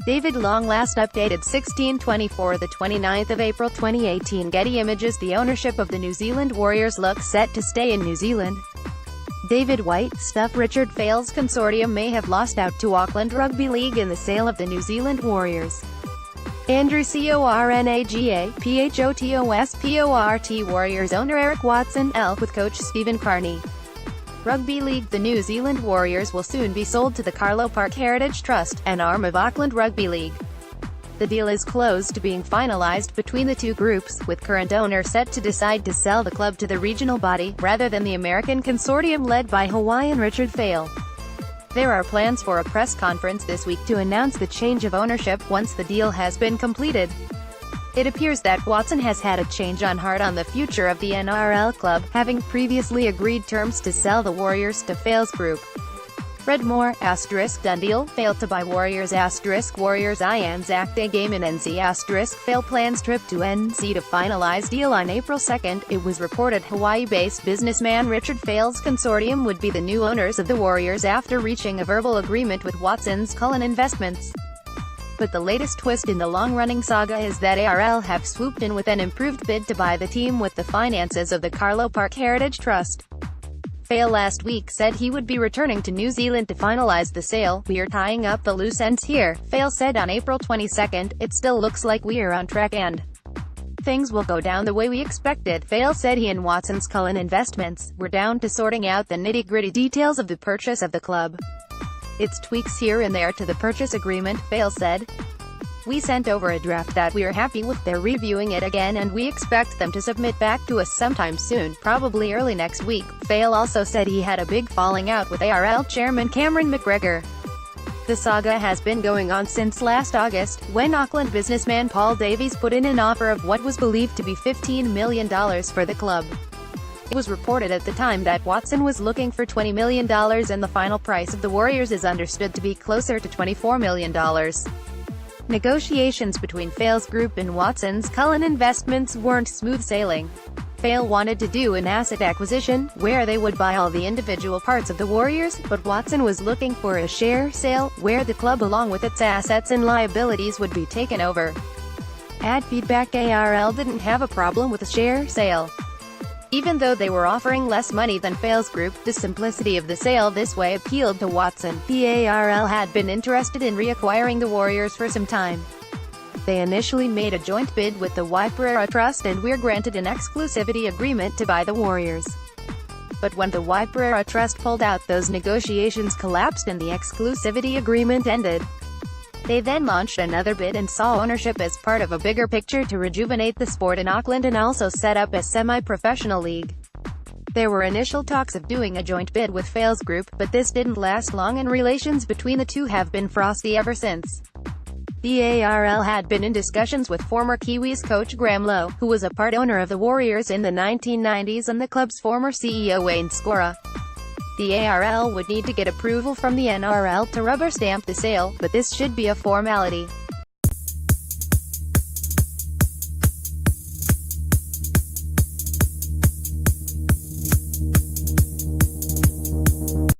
David Long last updated 1624. The 29th of April 2018. Getty Images. The ownership of the New Zealand Warriors look set to stay in New Zealand. David White stuff. Richard Fale's consortium may have lost out to Auckland Rugby League in the sale of the New Zealand Warriors. Andrew CORNAGA, PHOTOSPORT Warriors owner Eric Watson, with coach Stephen Kearney. Rugby League. The New Zealand Warriors will soon be sold to the Carlaw Park Heritage Trust, an arm of Auckland Rugby League. The deal is close to being finalised between the two groups, with current owner set to decide to sell the club to the regional body, rather than the American consortium led by Hawaiian Richard Fale. There are plans for a press conference this week to announce the change of ownership once the deal has been completed. It appears that Watson has had a change on heart on the future of the ARL club, having previously agreed terms to sell the Warriors to Fale's group. Read more, done deal, Fale to buy Warriors, Warriors Anzac Day game in NZ, Fale plans trip to NZ to finalize deal on April 2nd. It was reported Hawaii-based businessman Richard Fale's consortium would be the new owners of the Warriors after reaching a verbal agreement with Watson's Cullen Investments. But the latest twist in the long-running saga is that ARL have swooped in with an improved bid to buy the team with the finances of the Carlaw Park Heritage Trust. Fale last week said he would be returning to New Zealand to finalize the sale. "We're tying up the loose ends here," Fale said on April 22nd. "It still looks like we're on track and things will go down the way we expected." Fale said he and Watson's Cullen Investments were down to sorting out the nitty-gritty details of the purchase of the club. "It's tweaks here and there to the purchase agreement," Fale said. "We sent over a draft that we're happy with. They're reviewing it again and we expect them to submit back to us sometime soon, probably early next week." Fale also said he had a big falling out with ARL chairman Cameron McGregor. The saga has been going on since last August, when Auckland businessman Paul Davies put in an offer of what was believed to be $15 million for the club. It was reported at the time that Watson was looking for $20 million and the final price of the Warriors is understood to be closer to $24 million. Negotiations between Fale's group and Watson's Cullen Investments weren't smooth sailing. Fale wanted to do an asset acquisition, where they would buy all the individual parts of the Warriors, but Watson was looking for a share sale, where the club along with its assets and liabilities would be taken over. Feedback. ARL didn't have a problem with a share sale. Even though they were offering less money than Fale's group, the simplicity of the sale this way appealed to Watson. The ARL had been interested in reacquiring the Warriors for some time. They initially made a joint bid with the Waipara Trust and were granted an exclusivity agreement to buy the Warriors. But when the Waipara Trust pulled out, those negotiations collapsed and the exclusivity agreement ended. They then launched another bid and saw ownership as part of a bigger picture to rejuvenate the sport in Auckland and also set up a semi-professional league. There were initial talks of doing a joint bid with Fale's group, but this didn't last long and relations between the two have been frosty ever since. The ARL had been in discussions with former Kiwis coach Graham Lowe, who was a part owner of the Warriors in the 1990s, and the club's former CEO Wayne Scora. The ARL would need to get approval from the NRL to rubber stamp the sale, but this should be a formality.